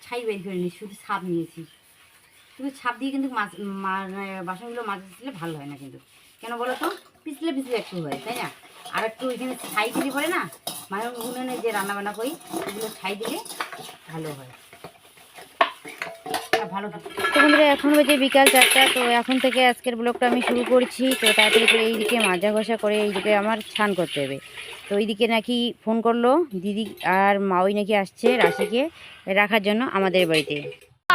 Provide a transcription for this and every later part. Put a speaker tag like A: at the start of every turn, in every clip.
A: ছাই বের করে নিই, শুধু ছাপ নিয়েছি। কিন্তু ছাপ দিয়ে কিন্তু মাছ মানে বাসনগুলো মাজতে দিলে ভালো হয় না কিন্তু। কেন বলো তো, পিছলে পিছলে একটু হয়, তাই না? আর একটু ওইখানে ছাই দিলে পরে না, মানে উনুনে যে রান্নাবান্না করি ওগুলো ছাই দিলে ভালো হয়, ভালো থাকে।
B: তো বন্ধুরা এখন বাজে বিকাল 4টা। তো এখন থেকে আজকের ব্লগটা আমি শুরু করছি। তো তাড়াতাড়ি করে এইদিকে মাজা ঘষা করে এইদিকে আমার স্নান করতে হবে। তো এইদিকে নাকি ফোন করলো দিদি আর মাওই নাকি আসছে রাশিকে রাখার জন্য আমাদের বাড়িতে।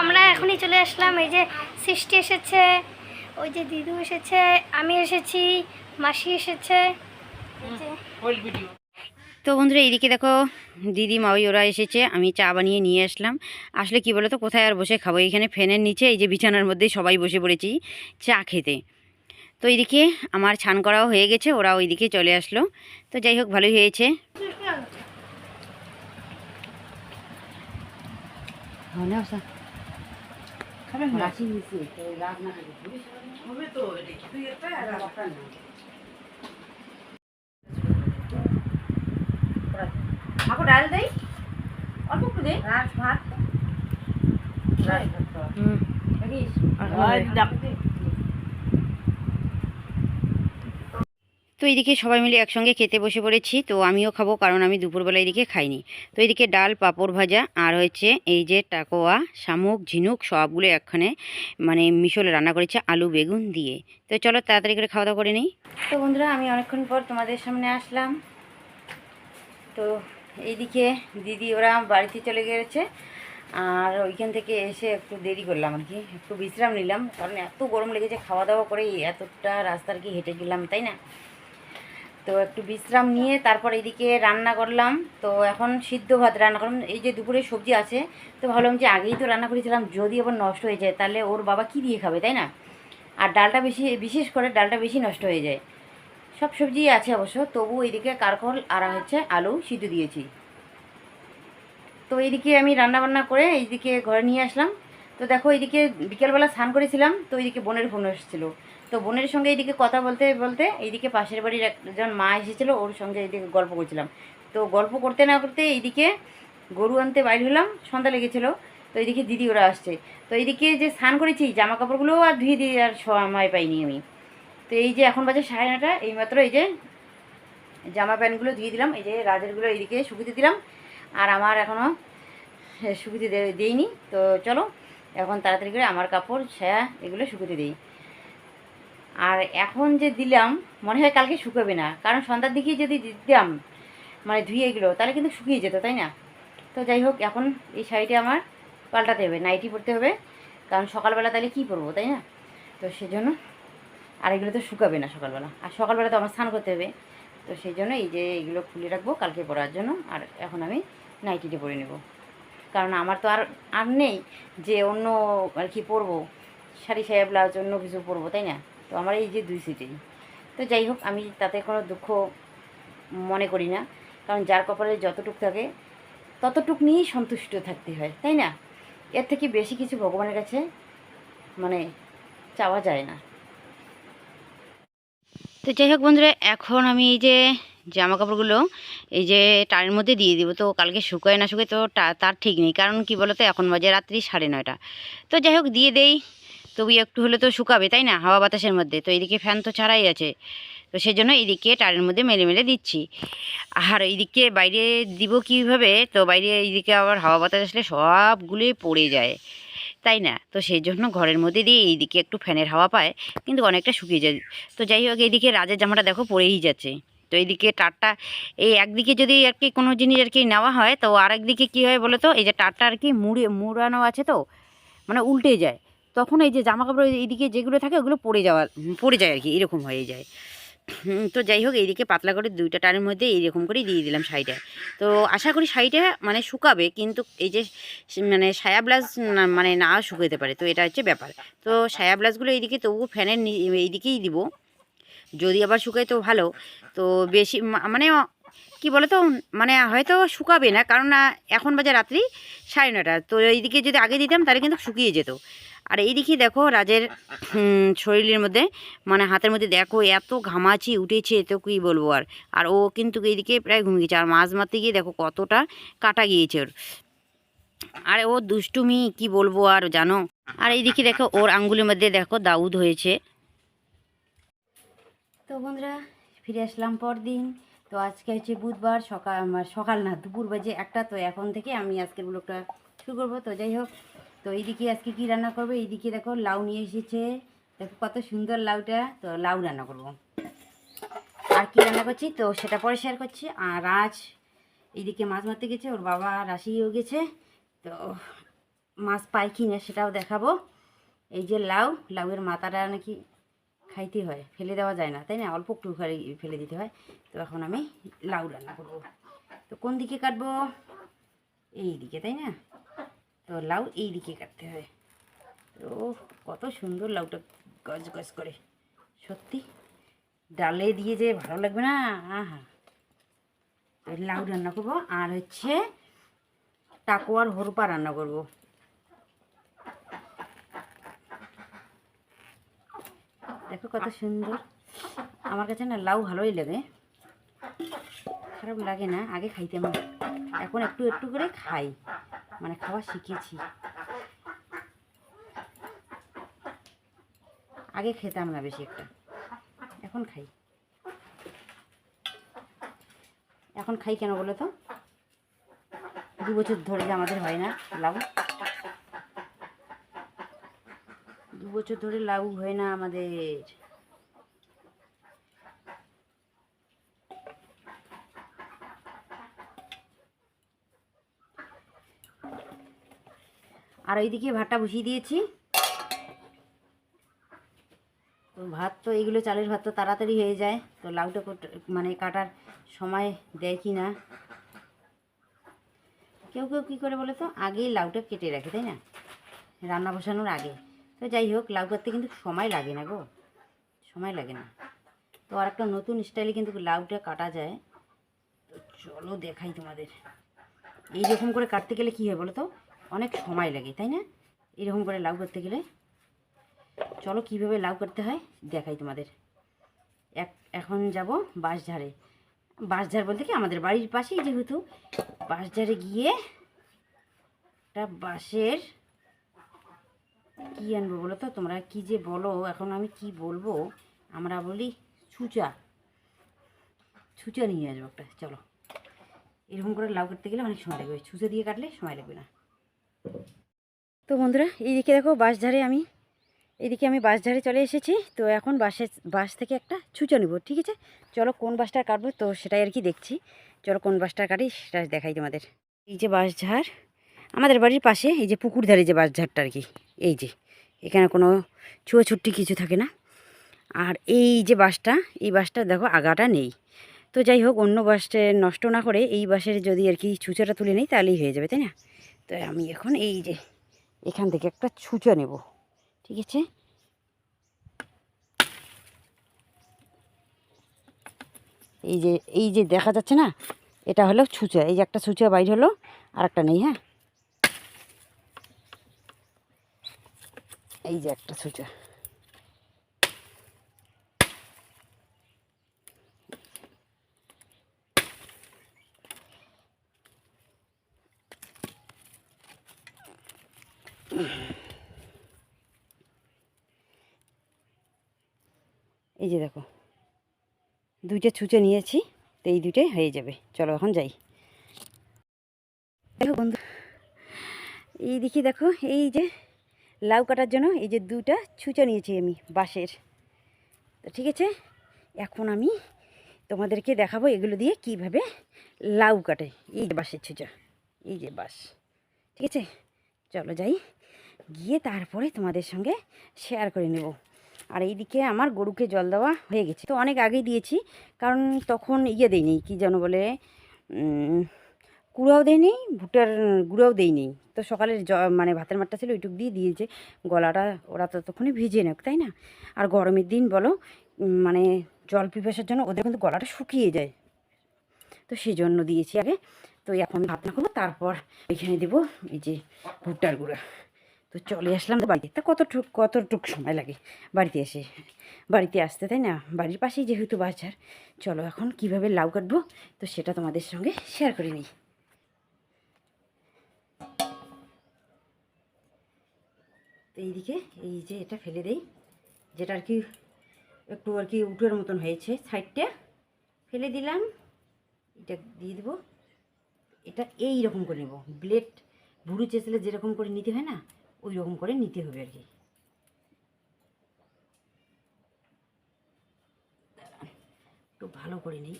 C: আমরা এখনই চলে আসলাম। এই যে সৃষ্টি এসেছে, ওই যে দিদু এসেছে, আমি এসেছি, মাসি এসেছে।
B: তো বন্ধুরা এইদিকে দেখো দিদি মাওই ওরা এসেছে, আমি চা বানিয়ে নিয়ে আসলাম। আসলে কি বলো তো, কোথায় আর বসে খাবো, এইখানে ফ্যানের নিচে এই যে বিছানার মধ্যেই সবাই বসে পড়েছি চা খেতে। তো এইদিকে আমার স্নান করাও হয়ে গেছে, ওরা ওইদিকে চলে আসলো। তো যাই হোক ভালোই হয়েছে।
A: রাশি নিয়েছি তো রাগ না হবে তো, তুই একটা রাখটা না। আমাকে ডাল দেই, অল্প একটু দে। রাজ ভাত, রাজ ভাত দেখিস।
B: তো এইদিকে সবাই মিলে একসঙ্গে খেতে বসে পড়েছি। তো আমিও খাবো, কারণ আমি দুপুরবেলা এদিকে খাইনি। তো এইদিকে ডাল, পাঁপড় ভাজা আর হচ্ছে এই যে টাকোয়া, শামুক, ঝিনুক সবগুলো একখানে মানে মিশলে রান্না করেছে আলু বেগুন দিয়ে। তো চলো তাড়াতাড়ি করে খাওয়া দাওয়া করে নিই। তো বন্ধুরা আমি অনেকক্ষণ পর তোমাদের সামনে আসলাম। তো এইদিকে দিদি ওরা বাড়িতে চলে গেছে, আর ওইখান থেকে এসে একটু দেরি করলাম আর কি, একটু বিশ্রাম নিলাম, কারণ এত গরম লেগেছে, খাওয়া দাওয়া করে এতটা রাস্তা আর কি হেঁটে গেলাম, তাই না? তো একটু বিশ্রাম নিয়ে তারপর এইদিকে রান্না করলাম। তো এখন সিদ্ধ ভাত রান্না করলাম। এই যে দুপুরে সবজি আছে, তো ভাবলাম যে আগেই তো রান্না করেছিলাম, যদি আবার নষ্ট হয়ে যায় তাহলে ওর বাবা কী দিয়ে খাবে, তাই না? আর ডালটা বিশেষ করে ডালটা বেশি নষ্ট হয়ে যায়। সব সবজিই আছে অবশ্য, তবু এইদিকে কারকল আর হচ্ছে আলু সিদ্ধ দিয়েছি। তো এইদিকে আমি রান্না বান্না করে এইদিকে ঘরে নিয়ে আসলাম। তো দেখো এইদিকে বিকেলবেলা স্নান করেছিলাম, তো এইদিকে বোনের ফোন এসেছিলো। তো বোনের সঙ্গে এইদিকে কথা বলতে বলতে এইদিকে পাশের বাড়ির একজন মা এসেছিলো, ওর সঙ্গে এইদিকে গল্প করছিলাম। তো গল্প করতে না করতে এইদিকে গরু আনতে বাইর হলাম, সন্ধ্যা লেগেছিলো। তো এইদিকে দিদি ওরা আসছে। তো এইদিকে যে স্নান করেছি জামা কাপড়গুলো আর ধুয়ে দিয়ে আর সময় পাইনি আমি। তো এই যে এখন বাজে 9:30, এইমাত্র এই যে জামা প্যান্টগুলো ধুয়ে দিলাম, এই যে রাজেরগুলো এইদিকে শুকিয়ে দিলাম, আর আমার এখনও শুকিয়ে দিইনি। তো চলো এখন তাড়াতাড়ি করে আমার কাপড় ছায়া এগুলো শুকিয়ে দিই। আর এখন যে দিলাম মনে হয় কালকে শুকাবে না, কারণ সন্ধ্যার দিকে যদি দিতাম মানে ধুয়ে এগুলো তাহলে কিন্তু শুকিয়ে যেত, তাই না? তো যাই হোক এখন এই শাড়িটা আমার পাল্টাতে হবে, নাইটি পরতে হবে, কারণ সকালবেলা তাহলে কী পরবো, তাই না? তো সেজন্য আর এগুলো তো শুকাবে না সকালবেলা, আর সকালবেলা তো আমার স্নান করতে হবে। তো সেই জন্য এই যে এগুলো খুলে রাখবো কালকে পরার জন্য, আর এখন আমি নাইটিটা পরে নেব, কারণ আমার তো আর আর নেই যে অন্য আর কি পরবো, শাড়ি সায়া ব্লাউজ অন্য কিছু পরবো, তাই না? তো আমার এই যে 2 সেটেই। তো যাই হোক আমি তাতে কোনো দুঃখ মনে করি না, কারণ যার কপালে যতটুক থাকে ততটুক নিয়েই সন্তুষ্ট থাকতে হয়, তাই না? এর থেকে বেশি কিছু ভগবানের কাছে মানে চাওয়া যায় না। তো যাই হোক বন্ধুরা এখন আমি এই যে জামা কাপড়গুলো এই যে টারের মধ্যে দিয়ে দিব। তো কালকে শুকায় না শুকায় তো তার ঠিক নেই, কারণ কি বলো তো এখন বাজে রাত্রি 9:30। তো যাই হোক দিয়ে দেই, তবু একটু হলে তো শুকাবে, তাই না, হাওয়া বাতাসের মধ্যে। তো এইদিকে ফ্যান তো ছাড়াই আছে, তো সেই জন্য এইদিকে টারের মধ্যে মেলে মেলে দিচ্ছি। আর এইদিকে বাইরে দিব কীভাবে, তো বাইরে এইদিকে আবার হাওয়া বাতাস আসলে সবগুলোই পড়ে যায়, তাই না? তো সেই জন্য ঘরের মধ্যে দিয়ে এইদিকে একটু ফ্যানের হাওয়া পায়, কিন্তু অনেকটা শুকিয়ে যায়। তো যাই হোক এইদিকে রাজের জামাটা দেখো পরেই যাচ্ছে। তো এইদিকে টারটা এই একদিকে যদি আর কি কোনো জিনিস আর কি নেওয়া হয়, তো আরেকদিকে কী হয় বলো তো, এই যে টারটা আর কি মুড়ানো আছে, তো মানে উল্টে যায়, তখন এই যে জামা কাপড় এইদিকে যেগুলো থাকে ওগুলো পড়ে যায় আর কি, এরকম হয়ে যায়। তো যাই হোক এইদিকে পাতলা করে 2টা টারের মধ্যে এইরকম করেই দিয়ে দিলাম শাড়িটা। তো আশা করি শাড়িটা মানে শুকাবে, কিন্তু এই যে মানে সায়া ব্লাউজ মানে না শুকাতে পারে, তো এটা হচ্ছে ব্যাপার। তো সায়া ব্লাউজগুলো এইদিকে তবুও ফ্যানের এইদিকেই দিব, যদি আবার শুকায় তো ভালো। তো বেশি মানে কি বলো তো, মানে হয়তো শুকাবে না, কারণ না এখন বাজে রাত্রি 9:30। তো এইদিকে যদি আগে দিতাম তাহলে কিন্তু শুকিয়ে যেত। আর এইদিকে দেখো রাজের শরীরের মধ্যে মানে হাতের মধ্যে দেখো এত ঘামাচি উঠেছে, তো কী বলবো। আর ও কিন্তু এইদিকে প্রায় ঘুমিয়ে গেছে, আর মাছ মারতে গিয়ে দেখো কতটা কাটা গিয়েছে ওর। আরে ও দুষ্টুমি কি বলবো আর জানো। আর এইদিকে দেখো ওর আঙ্গুলের মধ্যে দেখো দাউদ হয়েছে। তো বন্ধুরা ফিরে আসলাম পরদিন। তো আজকে হচ্ছে বুধবার, সকাল সকাল না দুপুর বাজে একটা। তো এখন থেকে আমি আজকের ব্লগটা শুরু করবো। তো যাই হোক, তো এইদিকে আজকে কি রান্না করবো, এইদিকে দেখো লাউ নিয়ে এসেছে, দেখো কত সুন্দর লাউটা। তো লাউ রান্না করব। আর কি রান্না করছি তো সেটা পরে শেয়ার করছি। আর আজ এইদিকে মাছ মারতে গেছে, ওর বাবা রাশিও গেছে, তো মাছ পাই কি না সেটাও দেখাবো। এই যে লাউ, লাউয়ের মাথাটা নাকি খাইতে হয়, ফেলে দেওয়া যায় না, তাই না? অল্প একটু ফেলে দিতে হয়। তো এখন আমি লাউ রান্না করবো। তো কোন দিকে কাটবো? এই দিকে, তাই না? তো লাউ এই দিকে কাটতে হয়। তো কত সুন্দর লাউটা গজ গজ করে, সত্যি ডালে দিয়ে যে ভালো লাগবে না, আহা। তো লাউ রান্না করবো, আর হচ্ছে টাকোয়ার হরপা রান্না করবো। দেখো কত সুন্দর। আমার কাছে না লাউ ভালোই লাগে, খারাপ লাগে না। আগে খাইতাম, এখন একটু একটু করে খাই, মানে খাওয়া শিখেছি। আগে খেতাম না বেশি একটা, এখন খাই। এখন খাই কেন বলো তো? 2 বছর ধরে যে আমাদের হয় না লাউ, 2 বছর ধরে লাউ হয় না আমাদের। আর ওইদিকে ভাতটা বসিয়ে দিয়েছি। তো ভাত তো এইগুলো চালের ভাত তো তাড়াতাড়ি হয়ে যায়। তো লাউটা মানে কাটার সময় দেয় কি না, কেউ কেউ কী করে বলে তো, আগেই লাউটা কেটে রাখে, তাই না, রান্না বসানোর আগে। তো যাই হোক, লাউ কাটতে কিন্তু সময় লাগে না গো, সময় লাগে না। তো আর একটা নতুন স্টাইলে কিন্তু লাউটা কাটা যায়। তো চলো দেখাই তোমাদের। এইরকম করে কাটতে গেলে কী হয় বলো তো, অনেক সময় লাগে, তাই না? এরকম করে লাউ কাটতে গেলে। চলো কীভাবে লাউ কাটতে হয় দেখাই তোমাদের। এখন যাব বাঁশঝাড়ে। বাঁশঝাড় বলতে কি আমাদের বাড়ির পাশেই যেহেতু, বাঁশঝাড়ে গিয়ে একটা বাঁশের কী আনবো বলো তো, তোমরা কি যে বলো, এখন আমি কি বলবো, আমরা বলি ছুঁচা, ছুঁচা নিয়ে আসবো একটা। চলো, এরকম করে লাউ কাটতে গেলে অনেক সময় লাগবে, ছুঁচো দিয়ে কাটলে সময় লাগবে না। তো বন্ধুরা এইদিকে দেখো বাঁশঝাড়ে এইদিকে আমি বাঁশঝাড়ে চলে এসেছি। তো এখন বাঁশ থেকে একটা ছুঁচো নেবো, ঠিক আছে? চলো কোন বাঁশটা কাটবো তো সেটাই আর কি দেখছি। চলো কোন বাঁশটা কাটি সেটা দেখাই তোমাদের। এই যে বাঁশঝাড় আমাদের বাড়ির পাশে, এই যে পুকুর ধারে যে বাঁশঝাড়টা আর কি, এই যে এখানে কোনো ছুঁয়োছুট্টি কিছু থাকে না। আর এই যে বাঁশটা, এই বাঁশটা দেখো আগাটা নেই। তো যাই হোক, অন্য বাঁশটা নষ্ট না করে এই বাঁশের যদি আর কি ছুঁচোটা তুলে নেই তাহলেই হয়ে যাবে, তাই না? তো আমি এখন এই যে এখান থেকে একটা ছুঁচো নেব, ঠিক আছে? এই যে দেখা যাচ্ছে না, এটা হলো ছুঁচো। এই যে একটা ছুঁচো বাইর হলো, আর একটা নেই। হ্যাঁ, এই যে একটা ছুঁচো। এই যে দেখো 2টা ছুঁচো নিয়েছি, তো এই 2টাই হয়ে যাবে। চলো এখন যাই। দেখো বন্ধু, এই দেখি দেখো, এই যে লাউ কাটার জন্য এই যে 2টা ছুঁচো নিয়েছি আমি বাঁশের। তো ঠিক আছে, এখন আমি তোমাদেরকে দেখাবো এগুলো দিয়ে কিভাবে লাউ কাটে। এই যে বাঁশের ছুঁচো, এই যে বাঁশ, ঠিক আছে? চলো যাই, গিয়ে তারপরে তোমাদের সঙ্গে শেয়ার করে নেব। আর এইদিকে আমার গরুকে জল দেওয়া হয়ে গেছে, তো অনেক আগেই দিয়েছি, কারণ তখন দেয়নি, কি যেন বলে, কুড়াও দেয়নি, ভুট্টার গুঁড়াও দেয়নি। তো সকালের মানে ভাতের মাঠটা ছিল, ওইটুক দিয়ে দিয়েছে। গলাটা ওরা ততক্ষণে ভিজিয়ে নেক, তাই না? আর গরমের দিন বলো, মানে জল পিপাসার জন্য ওদের কিন্তু গলাটা শুকিয়ে যায়, তো সেই জন্য দিয়েছি আগে। তো এখন ভাত না করবো, তারপর এখানে দেবো এই যে ভুট্টার গুঁড়া। তো চলে আসলাম বাড়িতে। তা কতটুক সময় লাগে বাড়িতে আসতে, তাই না? বাড়ির পাশেই যেহেতু বাজার। চলো এখন কিভাবে লাউ কাটবো তো সেটা তোমাদের সঙ্গে শেয়ার করে নিই।
A: তো এইদিকে এই যে এটা ফেলে দেই, যেটা আর কি একটু আর কি উটের মতন হয়েছে, সাইডটা ফেলে দিলাম। এটা দিয়ে দেবো, এটা এই রকম করে নেব, ব্লেড ভুরু চেঁচলে যেরকম করে নিতে হয় না, ওই রকম করে নিতে হবে আর কি। একটু ভালো করে নিই।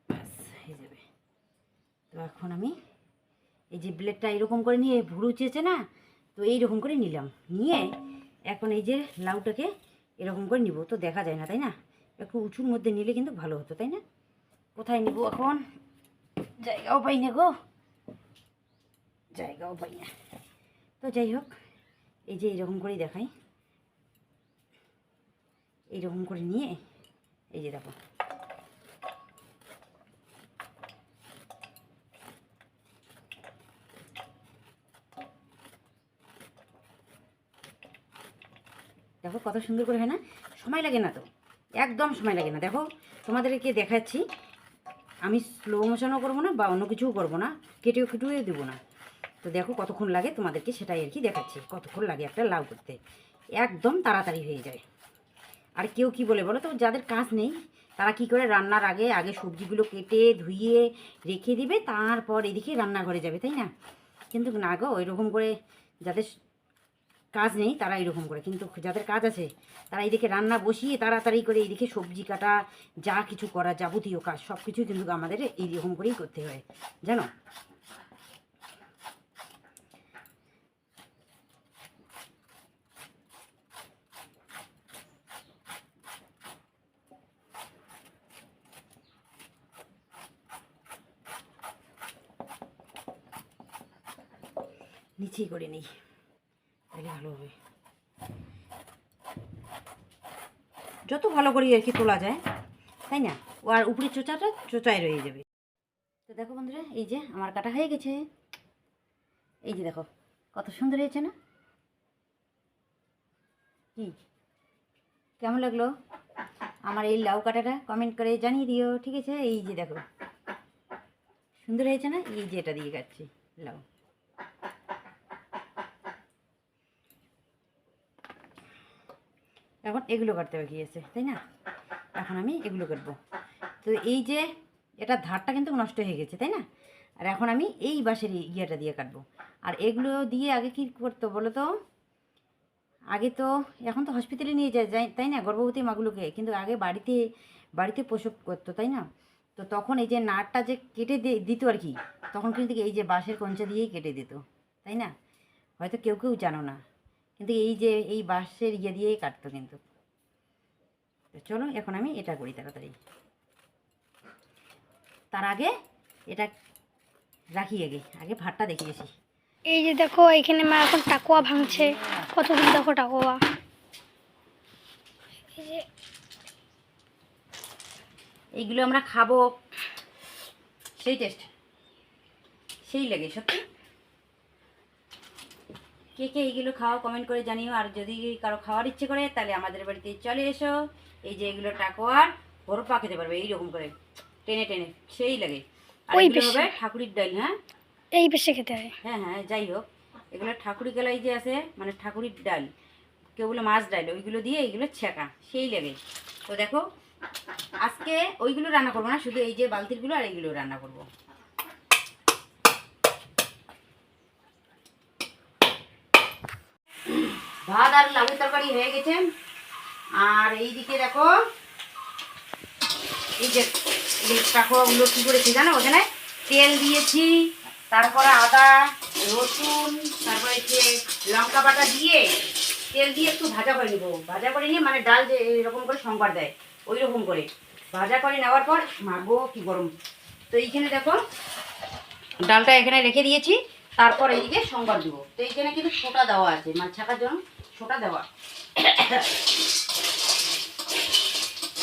A: ব্যাস হয়ে যাবে। তো এখন আমি এই যে ব্লেডটা এরকম করে নিয়ে ভুরু চেয়েছে না, তো এইরকম করে নিলাম, নিয়ে এখন এই যে লাউটাকে এরকম করে নিব। তো দেখা যায় না তাই না, একটু উঁচুর মধ্যে নিলে কিন্তু ভালো হতো তাই না। কোথায় নিব এখন, জায়গাও পাই না গো, জায়গাও পাই না। তো যাই হোক, এই যে এরকম করেই দেখাই, এইরকম করে নিয়ে এই যে দেখো, দেখো কত সুন্দর করে হয় না, সময় লাগে না তো, একদম সময় লাগে না। দেখো তোমাদেরকে দেখাচ্ছি, আমি স্লো মোশনও করবো না বা অন্য কিছুও করবো না, কেটেও কেটেও দেবো না। তো দেখো কতক্ষণ লাগে তোমাদেরকে সেটাই আর কি দেখাচ্ছি, কতক্ষণ লাগে একটা লাউ করতে, একদম তাড়াতাড়ি হয়ে যায়। আর কেউ কি বলে বলো তো, যাদের কাজ নেই তারা কি করে রান্নার আগে আগে সবজিগুলো কেটে ধুইয়ে রেখে দিবে, তারপর এদিকে রান্নাঘরে যাবে তাই না। কিন্তু না গো, ওইরকম করে যাদের কাজ নেই তারা এরকম করে, কিন্তু যাদের কাজ আছে তারা এইদিকে রান্না বসিয়ে তাড়াতাড়ি করে এইদিকে সবজি কাটা, যা কিছু করা যাবতীয় কাজ সব কিছুই কিন্তু আমাদের এইরকম করেই করতে হয় জানো। নিচেই করে নেই তাহলে ভালো হবে, যত ভালো করে আর কি তোলা যায় তাই না, ও আর উপরের চোচাটা চোচায় রয়ে যাবে। তো দেখো বন্ধুরা, এই যে আমার কাটা হয়ে গেছে, এই যে দেখো কত সুন্দর হয়েছে না, কি কেমন লাগলো আমার এই লাউ কাটাটা কমেন্ট করে জানিয়ে দিও, ঠিক আছে। এই যে দেখো সুন্দর হয়েছে না, এই যে এটা দিয়ে কাটছি লাউ। এখন এগুলো কাটতে বাকি আছে তাই না, এখন আমি এগুলো কাটবো। তো এই যে এটা ধারটা কিন্তু নষ্ট হয়ে গেছে তাই না, আর এখন আমি এই বাঁশের ইয়েটা দিয়ে কাটবো। আর এগুলো দিয়ে আগে কি করতো বলো তো, আগে তো এখন তো হসপিটালে নিয়ে যায় তাই না গর্ভবতী মাগুলোকে, কিন্তু আগে বাড়িতে বাড়িতে প্রসব করতো তাই না। তো তখন এই যে নাটটা যে কেটে দিত আর কি, তখন কিন্তু এই যে বাঁশের কঞ্চা দিয়েই কেটে দিত তাই না। হয়তো কেউ কেউ জানো না, কিন্তু এই যে এই বাঁশের ইয়ে দিয়েই কাটতো কিন্তু। তো চলো এখন আমি এটা করি তাড়াতাড়ি, তার আগে এটা রাখি, আগে আগে ভাতটা দেখিয়েছি।
C: এই যে দেখো এখানে মা এখন টাকুয়া ভাঙছে, কতগুলো দেখো টাকুয়া। এই যে
A: এইগুলো আমরা খাবো, সেই টেস্ট সেই লাগে সত্যি। কে কে এইগুলো খাওয়া কমেন্ট করে জানিও, আর যদি কারো খাওয়ার ইচ্ছে করে তাহলে আমাদের বাড়িতে চলে এসো। এই যে এগুলো টাকোয়ার বরফা খেতে পারবে এইরকম করে টেনে টেনে, সেই লাগে। আর
C: ওই
A: এগুলো
C: বেশি।
A: হবে ঠাকুরির ডাল, হ্যাঁ
C: এই বেশি খেতে হয়।
A: হ্যাঁ হ্যাঁ যাই হোক, এগুলো ঠাকুরি গেলাই যে আছে মানে ঠাকুরির ডাল, কেউ বলে মাছ ডাল, ওইগুলো দিয়ে এইগুলো ছেঁকা সেই লাগে। তো দেখো আজকে ওইগুলো রান্না করবো না, শুধু এই যে বালতিরগুলো আর এইগুলো রান্না করবো। ভাত আর লাউ তরকারি হয়ে গেছে, আর এইদিকে দেখো এই যে টাকুয়াগুলো কী করেছি জানো, ওখানে তেল দিয়েছি, তারপরে আদা রসুন, তারপরে যে লঙ্কা বাটা দিয়ে তেল দিয়ে একটু ভাজা করে নেবো, ভাজা করে নিয়ে মানে ডাল যে এরকম করে সম্বার দেয় ওই রকম করে ভাজা করে নেওয়ার পর, মাগো কি গরম। তো এইখানে দেখো ডালটা এখানে রেখে দিয়েছি, তারপর এইদিকে সম্বার দেবো। তো এইখানে কিন্তু সোটা দেওয়া আছে, মাছ ছাকার জন্য সোটা দেওয়া।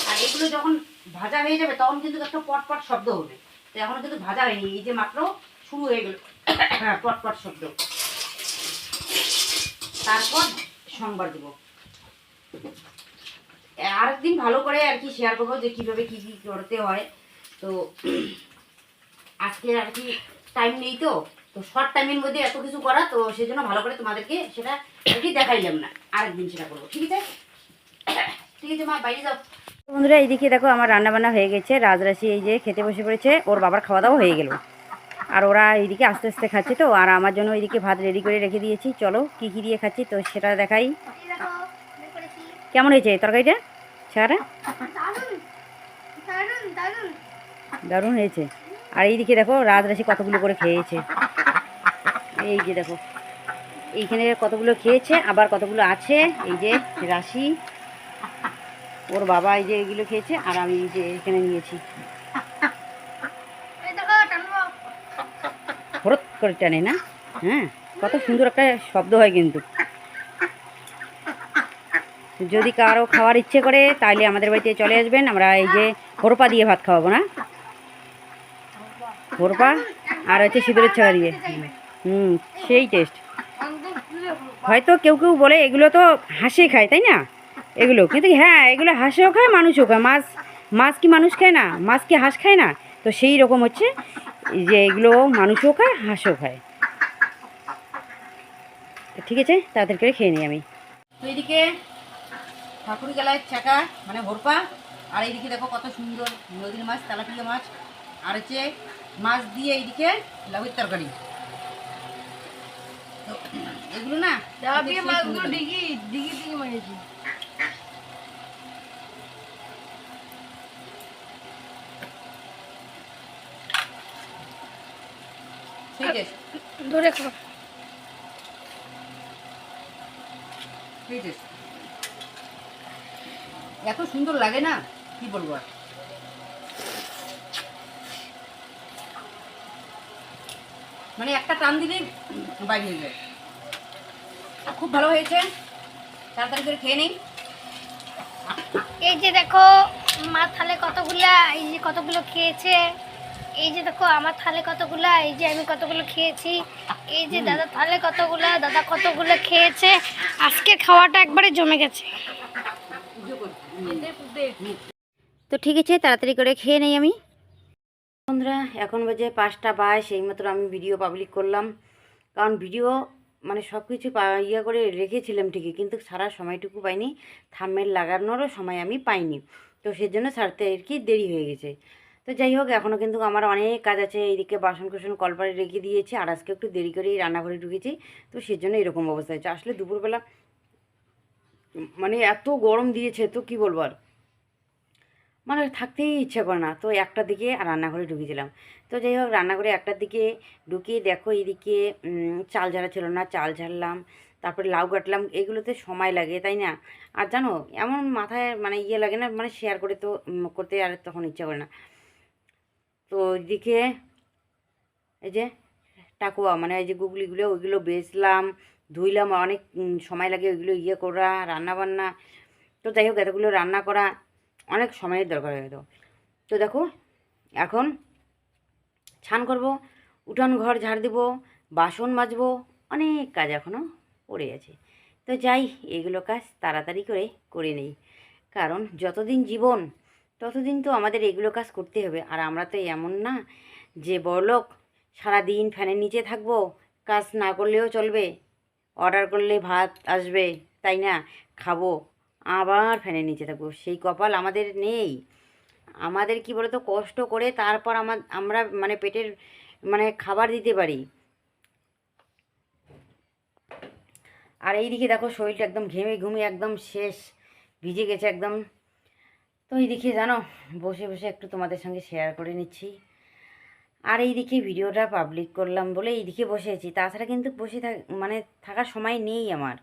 A: আর এগুলো যখন ভাজা হয়ে যাবে তখন কিন্তু একটা পটপট শব্দ হবে, তো এখনো কিন্তু ভাজা হয়নি, এই যে মাত্র শুরু হয়ে গেল পটপট শব্দ। তারপর সম্বার দেবো, আরেকদিন ভালো করে আর কি শেয়ার করবো যে কীভাবে কী কী করতে হয়। তো আজকে আর কি টাইম নেই, তো তো শর্ট টাইমের মধ্যে এত কিছু করা, তো সেই জন্য ভালো করে তোমাদেরকে সেটা এটি দেখাইলাম না, আরেকদিন সেটা করবো। ঠিক আছে, ঠিক আছে মা, বাইরে যাও।
B: বন্ধুরা এইদিকে দেখো আমার রান্না বান্না হয়ে গেছে, রাজরাশি এই যে খেতে বসে পড়েছে, ওর বাবার খাওয়া দাওয়া হয়ে গেল, আর ওরা এইদিকে আস্তে আস্তে খাচ্ছে। তো আর আমার জন্য এইদিকে ভাত রেডি করে রেখে দিয়েছি। চলো কী কী দিয়ে খাচ্ছি তো সেটা দেখাই।
C: এই দেখো বের করেছি।
B: কেমন হয়েছে তরকারিটা ছাড়া?
C: দারুণ দারুণ দারুণ।
B: দারুণ হয়েছে। আর এইদিকে দেখো রাজরাশি কতগুলো করে খেয়েছে, এই যে দেখো এইখানে কতগুলো খেয়েছে, আবার কতগুলো আছে। এই যে রাশি, ওর বাবা এই যে এগুলো খেয়েছে, আর আমি এই যে এখানে নিয়েছি।
C: এই দেখো টানবো।
B: হরত করে টানে না? হ্যাঁ, কত সুন্দর একটা শব্দ হয় কিন্তু। যদি কারো খাওয়ার ইচ্ছে করে তাহলে আমাদের বাড়িতে চলে আসবেন, আমরা এই যে হরপা দিয়ে ভাত খাওয়াবো না, হরপা আর হচ্ছে সিঁদুরের ছাড়া দিয়ে। সেই টেস্ট। হয়তো কেউ কেউ বলে এগুলো তো হাঁসে খায়, তাই না? এগুলো কিন্তু হ্যাঁ, এগুলো হাঁসেও খায়, মানুষও খায়। মাছ মাছ কি মানুষ খায় না? মাছ কি হাঁস খায় না? তো সেই রকম হচ্ছে যে এগুলো মানুষও খায়, হাঁসও খায়। ঠিক আছে, তাড়াতাড়ি করে খেয়ে নিই আমি।
A: তো এইদিকে ঠাকুর গেলায় চাকা মানে ভোরপা, আর এইদিকে দেখো কত সুন্দর নদীর মাছ, তেলাপিয়া মাছ, আর হচ্ছে মাছ দিয়ে এইদিকে লাউয়ের তরকারি। তো এগুলো না তেলাপিয়া মাছগুলো ডিগি ডিগি থেকে মারিয়েছি। ঠিক আছে,
C: ধরে খাও।
A: ঠিক আছে, এত সুন্দর লাগে না, কি বলবো আর। মানে একটা টান দিলে বাইরে হয়ে যায়। খুব ভালো হয়েছে, তাড়াতাড়ি করে খেয়ে নেই।
C: এই যে দেখো মা থালে কতগুলা, এই যে কতগুলো খেয়েছে। এই যে দেখো আমার থালে কতগুলা, এই যে আমি কতগুলো খেয়েছি। এই যে দাদা থালে কতগুলা, দাদা কতগুলো খেয়েছে। আজকে খাওয়াটা একবারে জমে গেছে।
B: তো ঠিক আছে, তাড়াতাড়ি করে খেয়ে নেই আমি। বন্ধুরা এখন বাজে 5টা 22, এইমাত্র আমি ভিডিও পাবলিক করলাম। কারণ ভিডিও মানে সব কিছু ইয়ে করে রেখেছিলাম ঠিকই, কিন্তু সারা সময়টুকু পাইনি, থাম্বনেল লাগানোরও সময় আমি পাইনি। তো সেজন্য ছাড়তে আর কি দেরি হয়ে গেছে। তো যাই হোক, এখনও কিন্তু আমার অনেক কাজ আছে। এইদিকে বাসন কোসন কলপারে রেখে দিয়েছি, আর আজকে একটু দেরি করেই রান্নাঘরে ঢুকেছি। তো সেজন্য এরকম অবস্থা হয়েছে। আসলে দুপুরবেলা মানে এত গরম দিয়েছে, তো কি বলবো আর, মানে থাকতেই ইচ্ছা করে না। তো 1টার দিকে আর রান্নাঘরে ঢুকেছিলাম। তো যাই হোক, রান্নাঘরে 1টার দিকে ঢুকিয়ে দেখো এইদিকে চাল ঝাড়া ছিল না, চাল ঝাড়লাম, তারপরে লাউ কাটলাম। এগুলোতে সময় লাগে, তাই না? আর জানো এমন মাথায় মানে ইয়ে লাগে না, মানে শেয়ার করে তো করতে আর তখন ইচ্ছা করে না। তো এইদিকে এই যে টাকুয়া মানে এই যে গুগলিগুলো, ওইগুলো বেচলাম, ধুইলাম, অনেক সময় লাগে ওইগুলো ইয়ে করা, রান্না বান্না। তো যাই হোক, এতগুলো রান্না করা অনেক সময়ের দরকার হয়ে যেত। তো দেখো এখন স্নান করব, উঠান ঘর ঝাড় দেবো, বাসন মাজবো, অনেক কাজ এখনও পড়ে আছে। তো যাই, এগুলো কাজ তাড়াতাড়ি করে নেই, কারণ যতদিন জীবন ততদিন তো আমাদের এগুলো কাজ করতে হবে। আর আমরা তো এমন না যে বড়লোক, সারাদিন ফ্যানের নিচে থাকবো, কাজ না করলেও চলবে, অর্ডার করলে ভাত আসবে, তাই না, খাবো, আবার ফ্যানের নিচে থাকবো, সেই কপাল আমাদের নেই। আমাদের কি বলতো, কষ্ট করে তারপর আমরা মানে পেটের মানে খাবার দিতে পারি। আর এইদিকে দেখো শরীরটা একদম ঘেমে ঘুমিয়ে একদম শেষ, ভিজে গেছে একদম। তো এইদিকে জানো বসে বসে একটু তোমাদের সঙ্গে শেয়ার করে নিচ্ছি। আর এইদিকে ভিডিওটা পাবলিক করলাম বলে এইদিকে বসেছি, তাছাড়া কিন্তু বসে মানে থাকার সময় নেই আমার।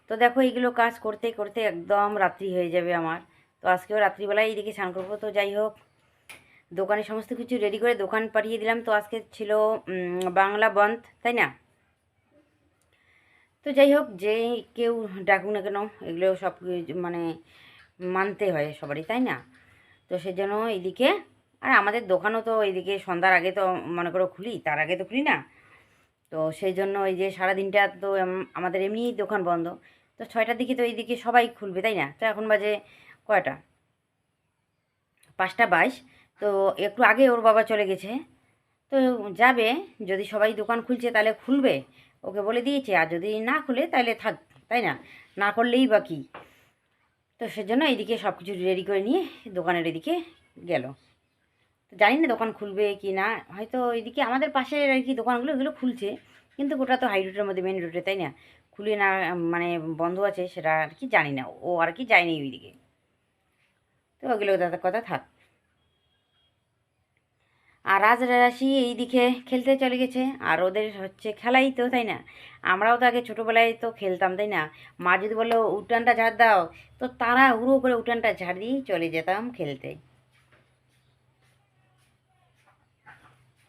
B: তো দেখো এইগুলো কাজ করতে করতে একদম রাত্রি হয়ে যাবে আমার। তো আজকেও রাত্রিবেলায় এইদিকে স্নান করবো। তো যাই হোক, দোকানে সমস্ত কিছু রেডি করে দোকান পাঠিয়ে দিলাম। তো আজকে ছিল বাংলা বন্ধ, তাই না? তো যাই হোক, যে কেউ ডাকুক না কেন, এগুলো সব মানে মানতে হয় সবারই, তাই না? তো সেজন্য এইদিকে, আর আমাদের দোকানও তো এইদিকে সন্ধ্যার আগে তো মনে করো খুলি, তার আগে তো খুলি না। তো সেই জন্য এই যে সারাদিনটা তো আমাদের এমনিই দোকান বন্ধ। তো 6টার দিকে তো এইদিকে সবাই খুলবে, তাই না? তো এখন বাজে কয়টা, 5টা 22। তো একটু আগে ওর বাবা চলে গেছে। তো যাবে, যদি সবাই দোকান খুলছে তাহলে খুলবে, ওকে বলে দিয়েছে, আর যদি না খুলে তাহলে থাক, তাই না, না করলেই বা কী। তো সেজন্য এইদিকে সব কিছু রেডি করে নিয়ে দোকানের এদিকে গেল। তো জানি না দোকান খুলবে কি না, হয়তো এইদিকে আমাদের পাশে আর কি দোকানগুলো এগুলো খুলছে, কিন্তু ওটা তো হাই রোডের মধ্যে, মেন রোডে, তাই না, খুলে না মানে বন্ধ আছে সেটা আর কি জানি না, ও আর কি যায়নি ওইদিকে। তো ওগুলো দাদার কথা থাক। আর রাজরাশি এইদিকে খেলতে চলে গেছে, আর ওদের হচ্ছে খেলাই তো, তাই না, আমরাও তো আগে ছোটোবেলায় তো খেলতাম, তাই না, মা যদি বললো উঠানটা ঝাড় দাও, তো তারা হুড়ো করে উঠানটা ঝাড় দিয়েই চলে যেতাম খেলতে।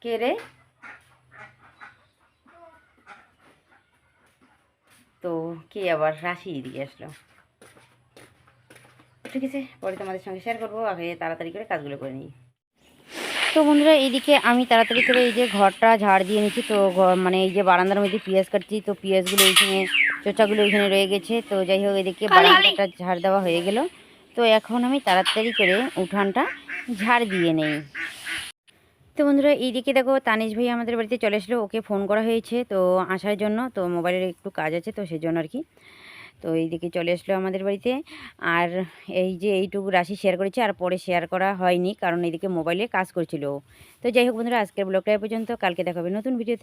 B: কে রে? তো কে আবার রাশি এদিকে আসলো? ঠিক আছে, পরে তোমাদের সঙ্গে শেয়ার করবো, আগে তাড়াতাড়ি করে কাজগুলো করে নিই। তো বন্ধুরা এইদিকে আমি তাড়াতাড়ি করে এই যে ঘরটা ঝাড় দিয়ে নিচ্ছি। তো মানে এই যে বারান্দার মধ্যে পেঁয়াজ কাটছি, তো পেঁয়াজগুলো এইখানে, চোচাগুলো ওইখানে রয়ে গেছে। তো যাই হোক, এদিকে বারান্দাটা ঝাড় দেওয়া হয়ে গেল। তো এখন আমি তাড়াতাড়ি করে উঠানটা ঝাড় দিয়ে নেই। তো বন্ধুরা এইদিকে দেখো, তানিশ ভাই আমাদের বাড়িতে চলে আসলো, ওকে ফোন করা হয়েছে তো আসার জন্য। তো মোবাইলের একটু কাজ আছে, তো সেই জন্য আর কি। তো এইদিকে চলে আসলো আমাদের বাড়িতে। আর এই যে এইটুকু রাশি শেয়ার করেছে, আর পরে শেয়ার করা হয়নি, কারণ এইদিকে মোবাইলে কাজ করছিল ও। তো যাই হোক বন্ধুরা, আজকের ব্লগটা এ পর্যন্ত, কালকে দেখা হবে নতুন ভিডিওতে।